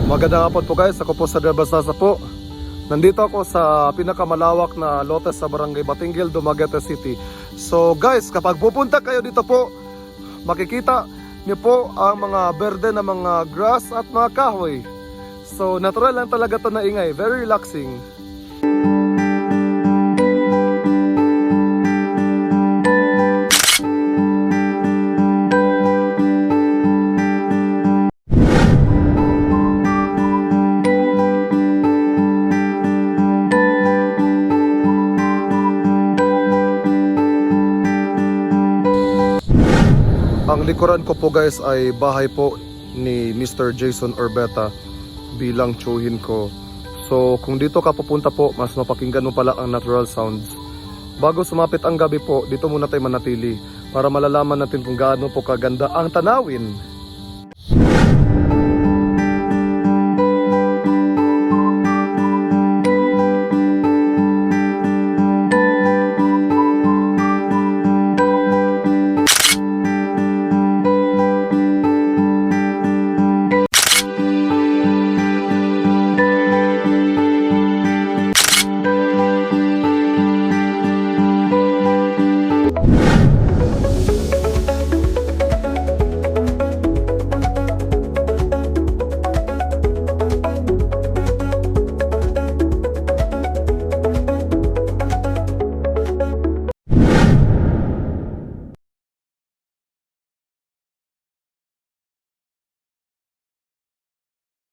Magandang hapon po guys, ako po sa Bastasa po. Nandito ako sa pinakamalawak na lote sa Barangay Batingil, Dumaguete City. So guys, kapag pupunta kayo dito po, makikita niyo po ang mga berde na mga grass at mga kahoy. So natural lang talaga ito na ingay, very relaxing. Ang likuran ko po guys ay bahay po ni Mr. Jason Orbeta bilang tsuhin ko. So kung dito ka pupunta po, mas mapakinggan mo pala ang natural sounds. Bago sumapit ang gabi po, dito muna tayo manatili para malalaman natin kung gaano po kaganda ang tanawin.